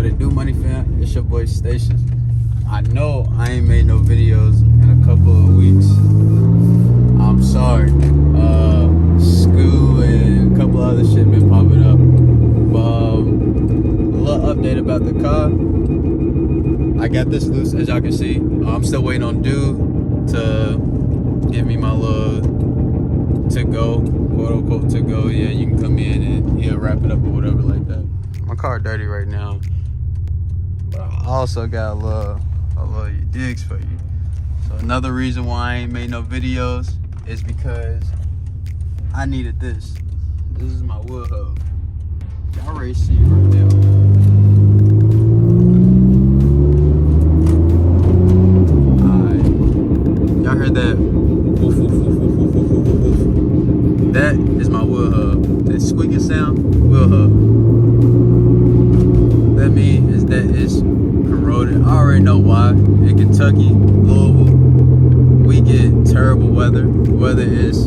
it do, Money Fam? It's your boy Stations. I know I ain't made no videos in a couple of weeks. I'm sorry. School and a couple other shit been popping up. But a little update about the car. I got this loose, as y'all can see. I'm still waiting on Dude to give me my little to go, quote unquote to go. Yeah, you can come in and he'll wrap it up or whatever like that. My car dirty right now, but I also got a little digs for you. So another reason why I ain't made no videos is because I needed this. This is my wood hub. Y'all already see it right now. Y'all heard that? Woof, woof, woof, woof, woof, woof, woof, woof. That is my wood hub. That squeaking sound, wood hub. That means that it's corroded. I already know why. In Kentucky, Louisville, we get terrible weather. Whether it's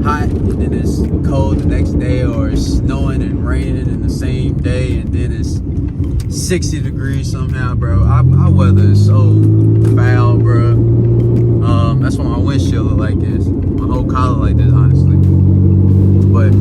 hot and then it's cold the next day, or it's snowing and raining in the same day, and then it's 60 degrees somehow, bro. Our weather is so foul, bro. That's why my windshield look like this. My whole collar like this, honestly. But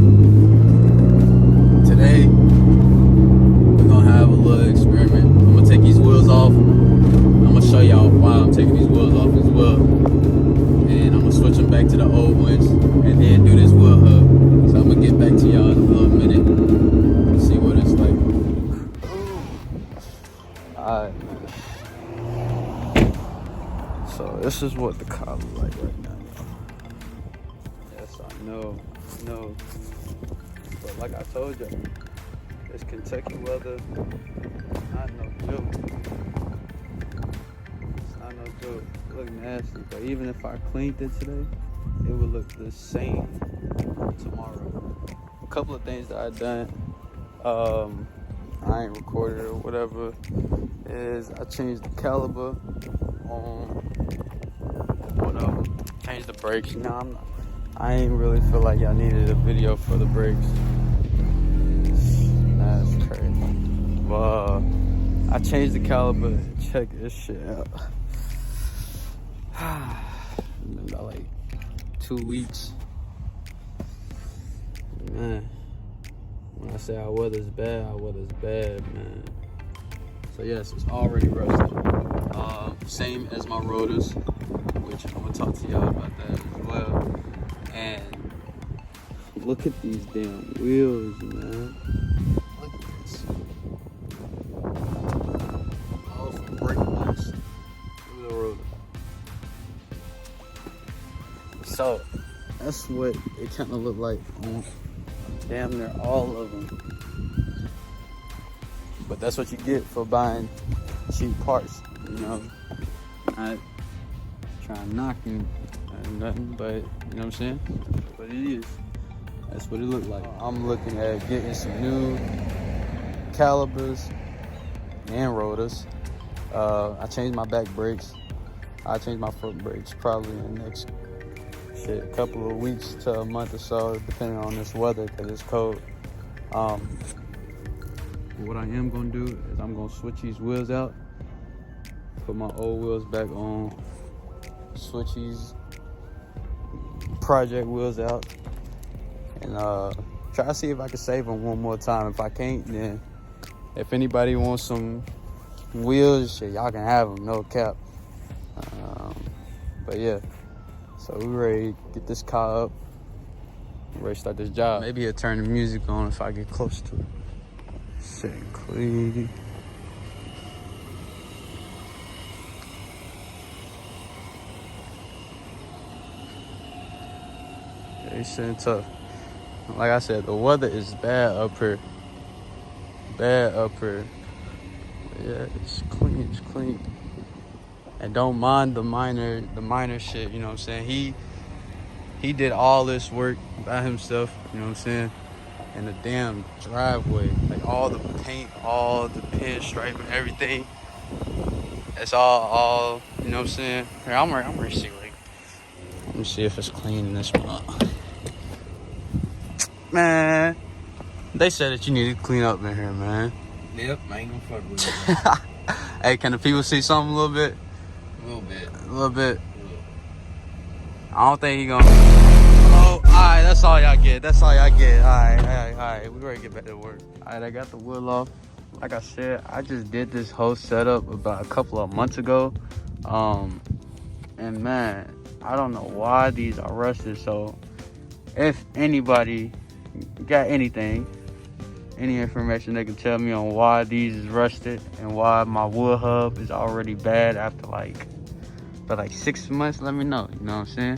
today, we're gonna have a little experiment. I'm gonna take these wheels off. I'm gonna show y'all why I'm taking these wheels off as well. And I'm gonna switch them back to the old ones and then do this wheel hub. So I'm gonna get back to y'all in a little minute and see what it's like. Alright, man. So this is what the car looks like right now. Yes, I know. But like I told you, this Kentucky weather, not no joke. It's not no joke. It look nasty. But even if I cleaned it today, it would look the same tomorrow. A couple of things that I done, I ain't recorded or whatever, is I changed the caliber on changed the brakes. I ain't really feel like y'all needed a video for the brakes. That's crazy. But I changed the caliber. Check this shit out. Been about like 2 weeks. Man, when I say our weather's bad, man. So yes, it's already rusted. Same as my rotors, which I'm gonna talk to y'all about that as well. And look at these damn wheels, man. Look at this. All from brake marks. Look at the rotor. So that's what it kind of looked like on damn near all of them. But that's what you get for buying cheap parts, you know. Not trying to knock you or nothing, but you know what I'm saying? That's what it is. That's what it looked like. I'm looking at getting some new calibers and rotors. I changed my back brakes. I changed my front brakes probably in the next couple of weeks to a month or so, depending on this weather, because it's cold. What I am gonna do is I'm gonna switch these wheels out, put my old wheels back on, switch these project wheels out, and try to see if I can save them one more time. If I can't, then if anybody wants some wheels, shit, y'all can have them, no cap. But yeah, so we ready to get this car up, ready to start this job. Maybe I'll turn the music on if I get close to it. Shit, clean. Yeah, he's sitting tough. Like I said, the weather is bad up here. But yeah, it's clean. And don't mind the minor shit, you know what I'm saying? He did all this work by himself, you know what I'm saying? And the damn driveway, like all the paint, all the pinstripe and everything. It's all, you know what I'm saying? Here, I'm ready to see, like, let me see if it's clean in this one. Man, they said that you need to clean up in here, man. Yep, I ain't gonna fuck with it. Hey, can the people see something a little bit? A little bit. A little bit. I don't think he gonna. Oh, alright, that's all y'all get. That's all y'all get. Alright. We ready to get back to work. Alright, I got the wheel off. Like I said, I just did this whole setup about a couple of months ago. And man, I don't know why these are rusted. So if anybody got anything, any information they can tell me on why these is rusted and why my wood hub is already bad after like 6 months, let me know. You know what I'm saying?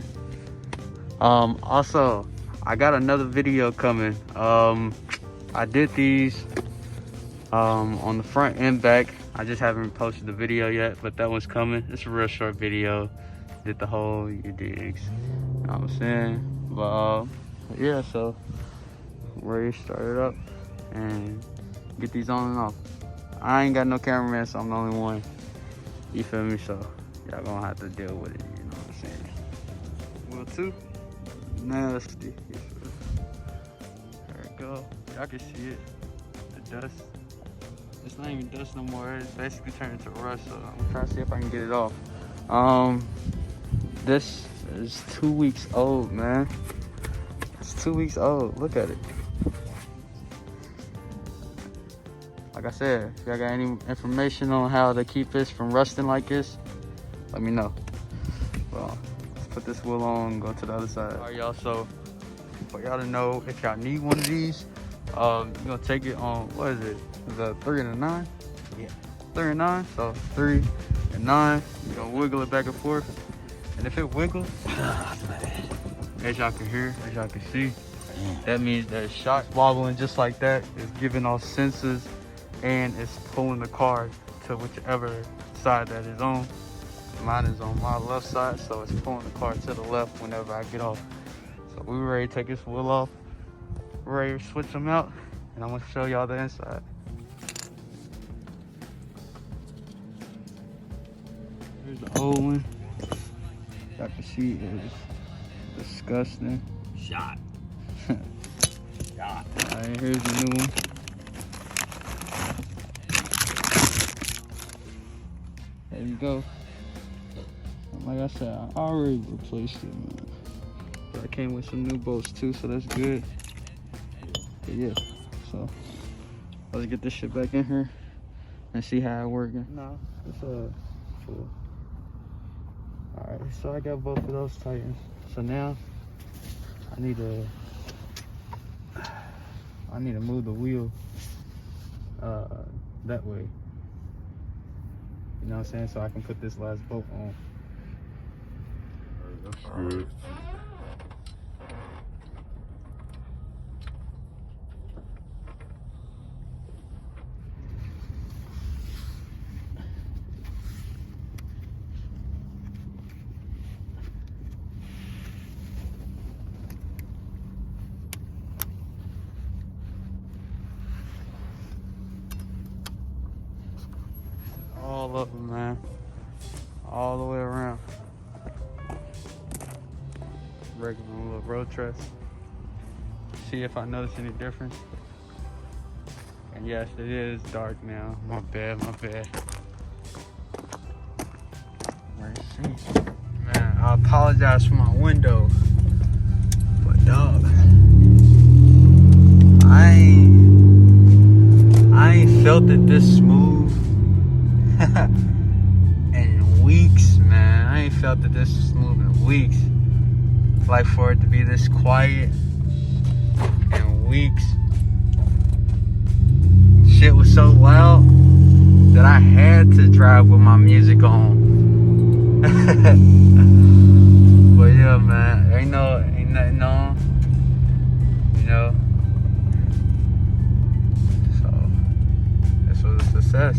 Also, I got another video coming. I did these on the front and back. I just haven't posted the video yet, but that one's coming. It's a real short video. Did the whole, you digs. You know what I'm saying? But yeah, so ready to start it up and get these on and off. I ain't got no cameraman, so I'm the only one. You feel me? So y'all gonna have to deal with it. You know what I'm saying? Wheel 2, nasty. There we go. Y'all can see it. The dust. It's not even dust no more. It's basically turned into rust. So I'm trying to see if I can get it off. This is 2 weeks old, man. It's 2 weeks old. Look at it. Like I said, if y'all got any information on how to keep this from rusting like this, let me know. Well, let's put this wheel on and go to the other side. All right, y'all, so for y'all to know, if y'all need one of these, you're gonna take it on, what is it? Is that 3 and a 9? Yeah. 3 and 9, so 3 and 9. You're gonna wiggle it back and forth. And if it wiggles, as y'all can hear, as y'all can see, that means that shock wobbling just like that is giving off sensors and it's pulling the car to whichever side that is on. Mine is on my left side, so it's pulling the car to the left whenever I get off. So we're ready to take this wheel off. We're ready to switch them out, and I'm gonna show y'all the inside. Here's the old one. Y'all can see it's disgusting. Shot. Shot. Alright, here's the new one. There you go. Like I said, I already replaced it, man. But I came with some new bolts too, so that's good. But yeah, so let's get this shit back in here and see how it working. No, it's full. Alright, so I got both of those tightens. So now I need to move the wheel that way. You know what I'm saying? So I can put this last bolt on. That's good. All of them, man. All the way around. Regular little road truss. See if I notice any difference. And yes, it is dark now. My bad. Let's see. Man, I apologize for my window. But dog, I ain't felt it this smooth in weeks, man. I ain't felt it this smooth in weeks. Like for it to be this quiet in weeks. Shit was so loud that I had to drive with my music on. But yeah, man, ain't nothing on, you know. So this was a success.